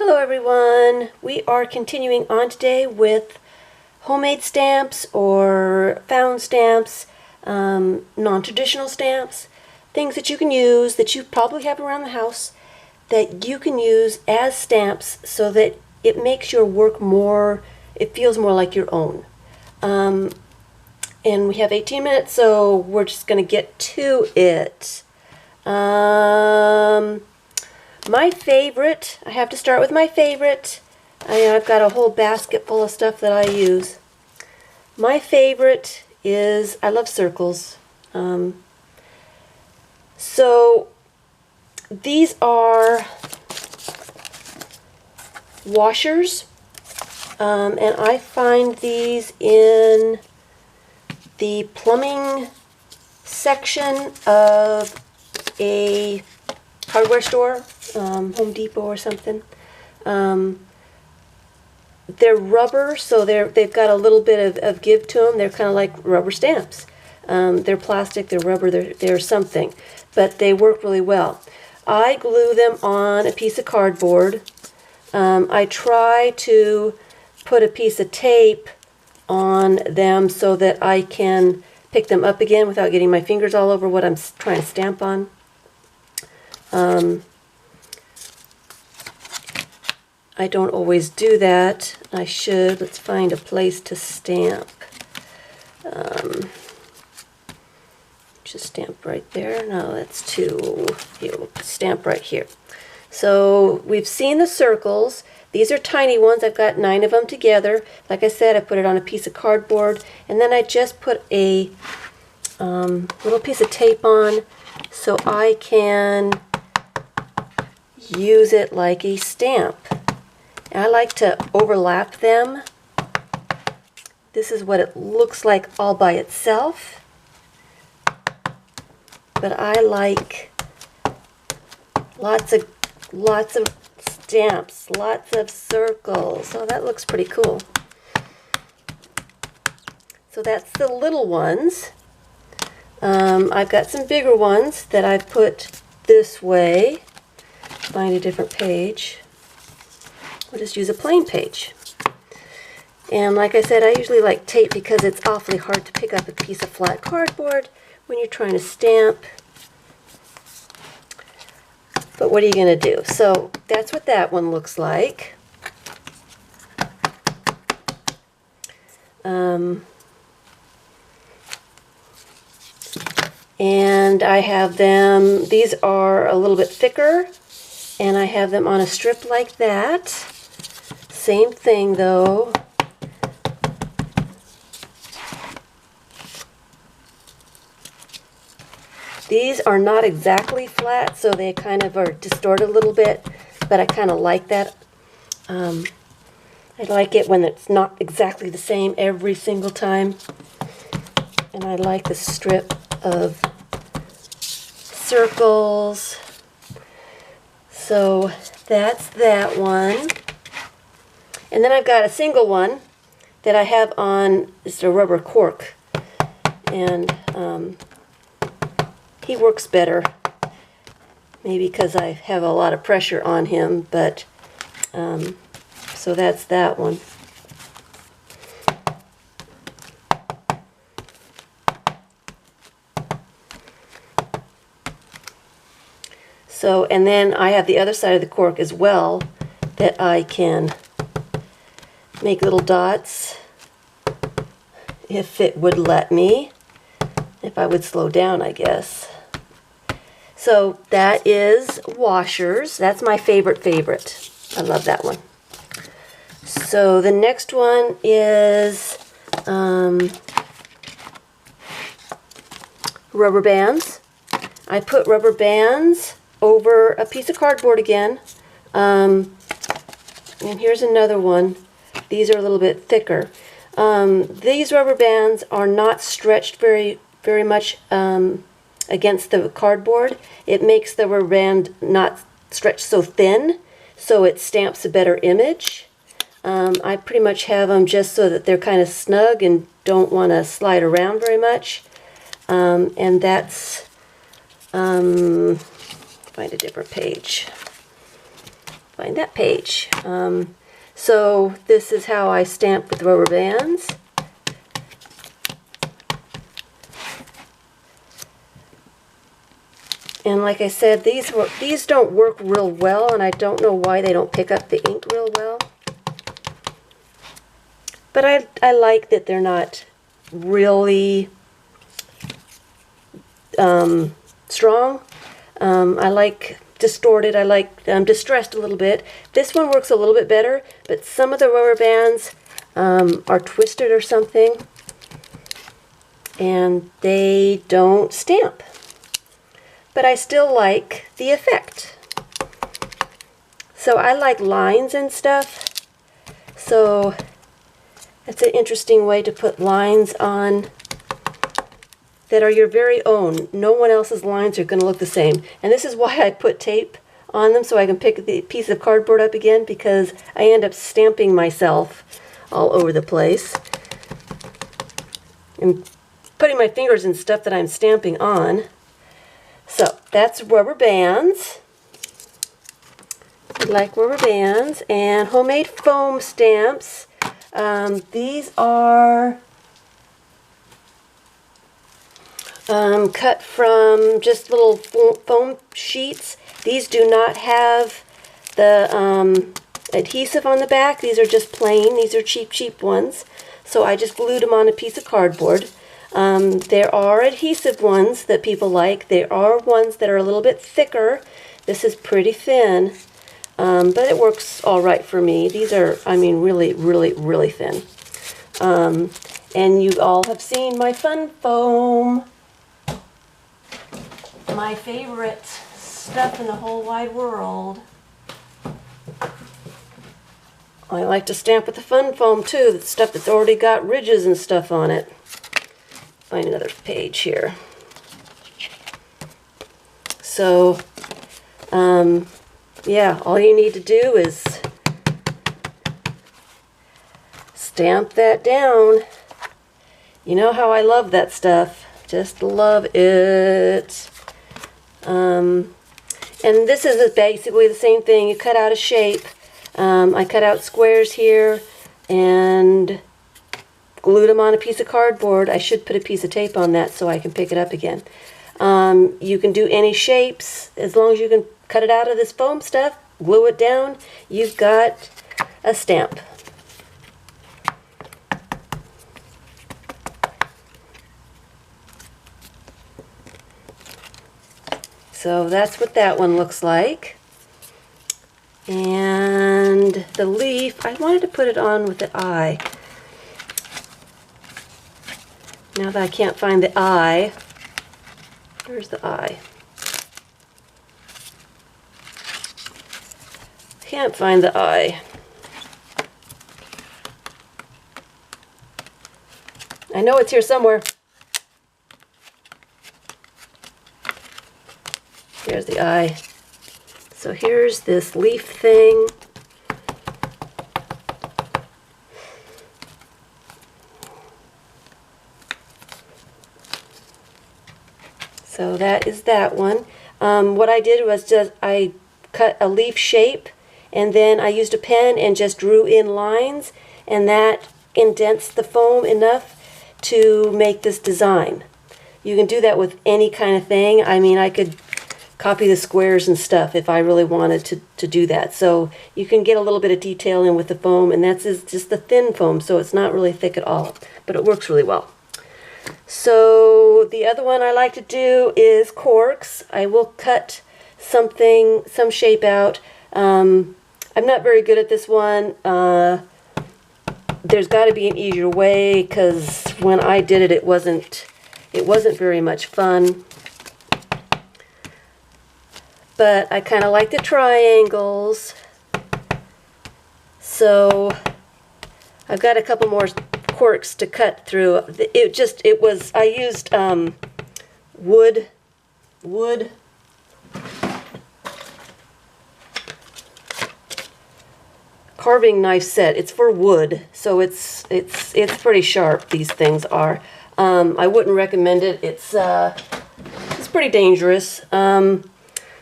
Hello everyone! We are continuing on today with homemade stamps or found stamps, non-traditional stamps, things that you can use that you probably have around the house that you can use as stamps so that it makes your work more, it feels more like your own. And we have 18 minutes, so we're just going to get to it. My favorite, I have to start with my favorite. I've got a whole basket full of stuff that I use. My favorite is, I love circles. So these are washers, and I find these in the plumbing section of a hardware store, Home Depot or something. They're rubber, so they've got a little bit of give to them. They're kind of like rubber stamps. They're plastic, they're rubber, they're something, but they work really well. I glue them on a piece of cardboard. I try to put a piece of tape on them so that I can pick them up again without getting my fingers all over what I'm trying to stamp on. I don't always do that. I should. Let's find a place to stamp. Just stamp right there. No, that's too. Here, we'll stamp right here. So we've seen the circles. These are tiny ones. I've got 9 of them together. Like I said, I put it on a piece of cardboard, and then I just put a little piece of tape on so I can use it like a stamp. I like to overlap them. This is what it looks like all by itself. But I like lots of stamps, lots of circles. So that looks pretty cool. So that's the little ones. I've got some bigger ones that I've put this way. Find a different page. We'll just use a plain page. And like I said, I usually like tape because it's awfully hard to pick up a piece of flat cardboard when you're trying to stamp. But what are you going to do? So that's what that one looks like. And I have them, these are a little bit thicker, and I have them on a strip like that. Same thing though. These are not exactly flat, so they kind of are distorted a little bit, but I kind of like that. I like it when it's not exactly the same every single time. And I like the strip of circles. So that's that one. And then I've got a single one that I have on, it's a rubber cork. And he works better. Maybe because I have a lot of pressure on him, but so that's that one. So, and then I have the other side of the cork as well that I can make little dots if it would let me, if I would slow down, I guess. So that is washers. That's my favorite. I love that one. So the next one is rubber bands. I put rubber bands over a piece of cardboard again. And here's another one. These are a little bit thicker. These rubber bands are not stretched very much against the cardboard. It makes the rubber band not stretch so thin, so it stamps a better image. I pretty much have them just so that they're kind of snug and don't want to slide around very much. And that's, find a different page. find that page. So this is how I stamp with rubber bands. And like I said, these don't work real well, and I don't know why they don't pick up the ink real well. But I like that they're not really strong. I like distorted. I like distressed a little bit. This one works a little bit better, but some of the rubber bands are twisted or something, and they don't stamp. But I still like the effect. So I like lines and stuff. So that's an interesting way to put lines on that are your very own. No one else's lines are going to look the same. And this is why I put tape on them, so I can pick the piece of cardboard up again, because I end up stamping myself all over the place and putting my fingers in stuff that I'm stamping on. So that's rubber bands. I like rubber bands and homemade foam stamps. These are cut from just little foam sheets. These do not have the adhesive on the back. These are just plain. These are cheap ones. So I just glued them on a piece of cardboard. There are adhesive ones that people like. There are ones that are a little bit thicker. This is pretty thin, but it works all right for me. These are, I mean, really thin. And you all have seen my fun foam. My favorite stuff in the whole wide world. I like to stamp with the fun foam too, the stuff that's already got ridges and stuff on it. Find another page here. So, yeah, all you need to do is stamp that down. You know how I love that stuff. Just love it. And this is basically the same thing. You cut out a shape. I cut out squares here and glued them on a piece of cardboard. I should put a piece of tape on that so I can pick it up again. You can do any shapes as long as you can cut it out of this foam stuff, glue it down, you've got a stamp. So that's what that one looks like. And the leaf, I wanted to put it on with the eye. Now that I can't find the eye, where's the eye? Can't find the eye. I know it's here somewhere. Here's the eye. So here's this leaf thing. So that is that one. What I did was just I cut a leaf shape, and then I used a pen and just drew in lines, and that indents the foam enough to make this design. You can do that with any kind of thing. I mean, I could copy the squares and stuff if I really wanted to do that. So you can get a little bit of detail in with the foam, and that's just the thin foam, so it's not really thick at all, but it works really well. So the other one I like to do is corks. I will cut some shape out. I'm not very good at this one. There's got to be an easier way, because when I did it, it wasn't very much fun. But I kind of like the triangles. So I've got a couple more corks to cut through. I used wood carving knife set. It's for wood, so it's pretty sharp. These things are. I wouldn't recommend it. It's pretty dangerous.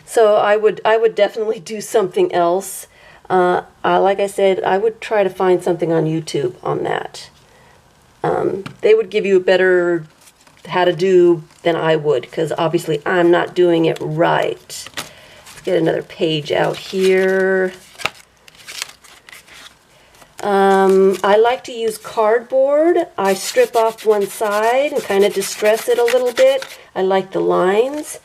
So I would definitely do something else. Like I said, I would try to find something on YouTube on that. They would give you a better how to do than I would, because obviously I'm not doing it right. Let's get another page out here. I like to use cardboard. I strip off one side and kind of distress it a little bit. I like the lines.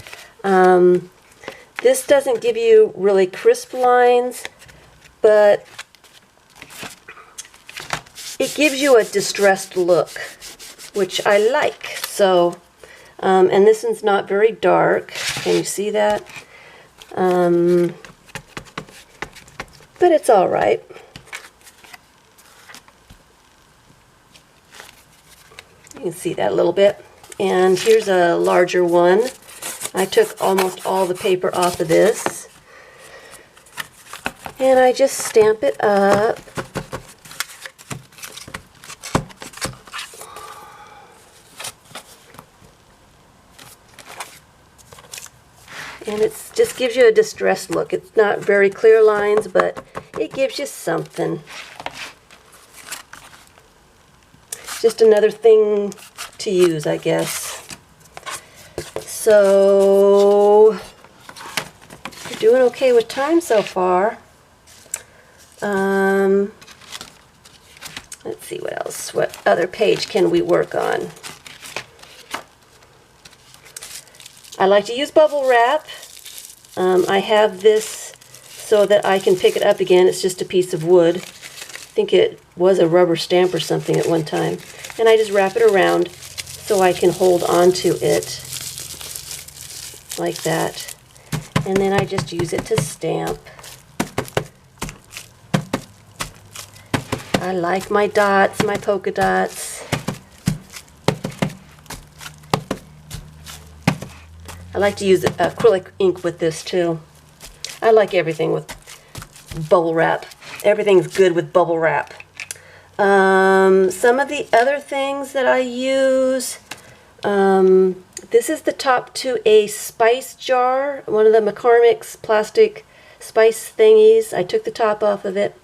This doesn't give you really crisp lines, but it gives you a distressed look, which I like. So, and this one's not very dark. Can you see that? But it's all right. You can see that a little bit. And here's a larger one. I took almost all the paper off of this. And I just stamp it up. And it just gives you a distressed look. It's not very clear lines, but it gives you something. Just another thing to use, I guess. So, you're doing okay with time so far. Let's see what else. What other page can we work on? I like to use bubble wrap. I have this so that I can pick it up again. It's just a piece of wood. I think it was a rubber stamp or something at one time. And I just wrap it around so I can hold on to it like that. And then I just use it to stamp. I like my dots, my polka dots. I like to use acrylic ink with this too. I like everything with bubble wrap. Everything's good with bubble wrap. Some of the other things that I use, this is the top to a spice jar, one of the McCormick's plastic spice thingies. I took the top off of it.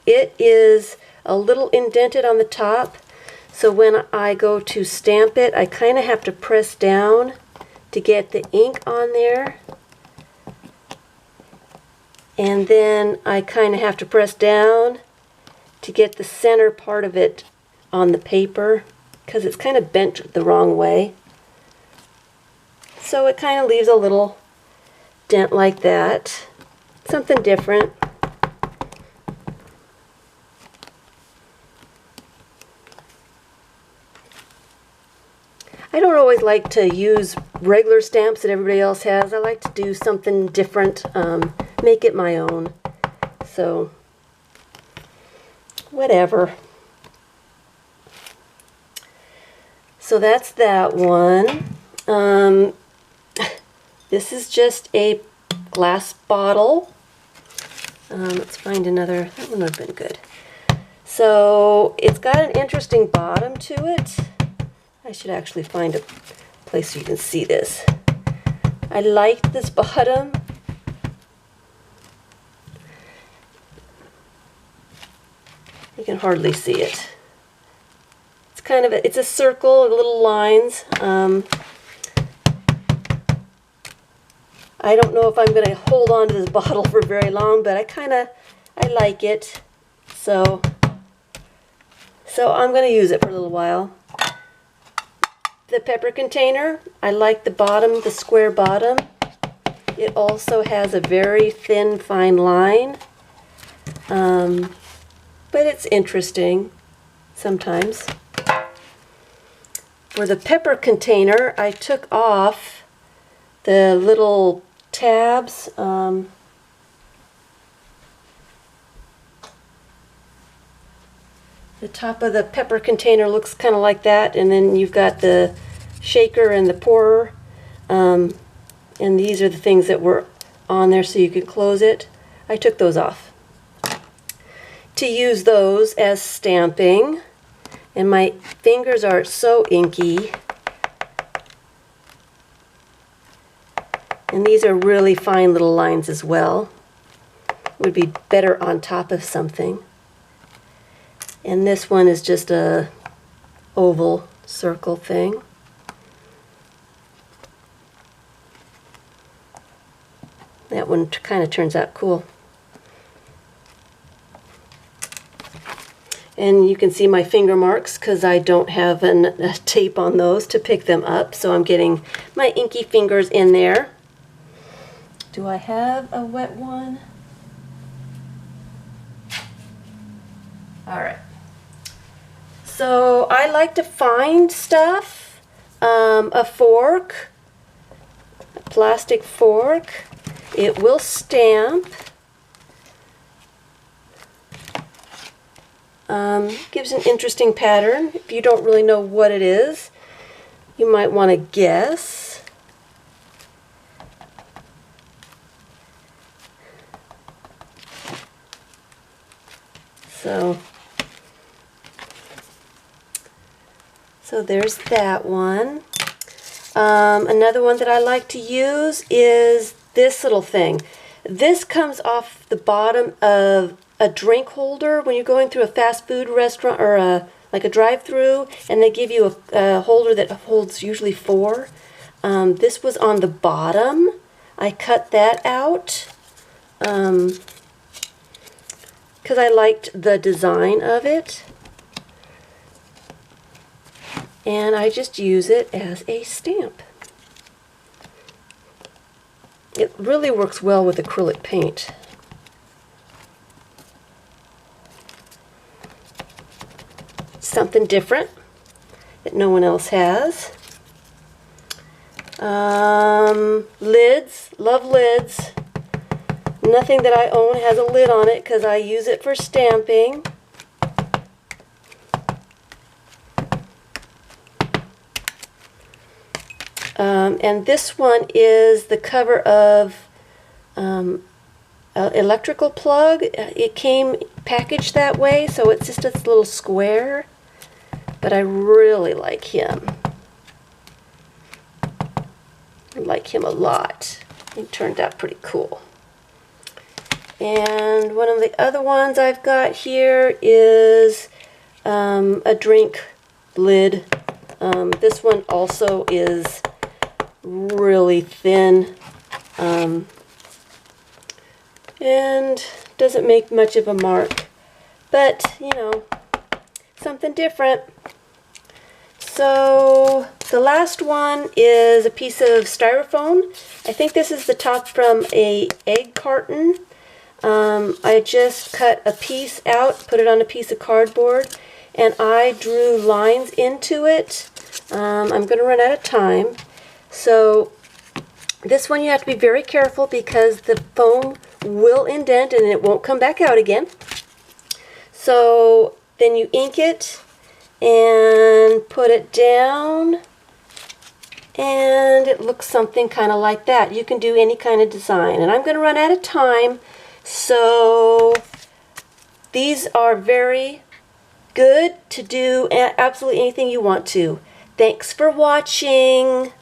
It is a little indented on the top, so when I go to stamp it, I kind of have to press down to get the ink on there. And then I kind of have to press down to get the center part of it on the paper, because it's kind of bent the wrong way. So it kind of leaves a little dent like that. Something different. I don't always like to use regular stamps that everybody else has. I like to do something different, make it my own. So, whatever. So that's that one. This is just a glass bottle. Let's find another. That one would have been good. So it's got an interesting bottom to it. I should actually find a place so you can see this. I like this bottom. You can hardly see it. It's kind of it's a circle, little lines. I don't know if I'm going to hold on to this bottle for very long, but I like it. So I'm going to use it for a little while. The pepper container, I like the bottom, the square bottom. It also has a very thin, fine line. But it's interesting sometimes. For the pepper container, I took off the little tabs. The top of the pepper container looks kind of like that, and then you've got the shaker and the pourer, and these are the things that were on there so you could close it. I took those off to use those as stamping, and my fingers are so inky, and these are really fine little lines as well. would be better on top of something. And this one is just a oval circle thing. That one kind of turns out cool. And you can see my finger marks because I don't have a tape on those to pick them up. So I'm getting my inky fingers in there. Do I have a wet one? All right. So I like to find stuff, a fork, a plastic fork. It will stamp. Gives an interesting pattern. If you don't really know what it is, you might want to guess. So there's that one. Another one that I like to use is this little thing. This comes off the bottom of a drink holder when you're going through a fast food restaurant or like a drive-through, and they give you a holder that holds usually 4. This was on the bottom. I cut that out because I liked the design of it. And I just use it as a stamp. It really works well with acrylic paint. Something different that no one else has. Lids, love lids. Nothing that I own has a lid on it because I use it for stamping. And this one is the cover of an electrical plug. It came packaged that way, so it's just a little square, but I really like him. I like him a lot. He turned out pretty cool. And one of the other ones I've got here is a drink lid. This one also is really thin and doesn't make much of a mark, but you know, something different. So the last one is a piece of styrofoam. I think this is the top from a egg carton. I just cut a piece out, put it on a piece of cardboard, and I drew lines into it. I'm going to run out of time. So this one you have to be very careful because the foam will indent and it won't come back out again. So then you ink it and put it down, and it looks something kind of like that. You can do any kind of design, and I'm going to run out of time. So these are very good to do absolutely anything you want to. Thanks for watching.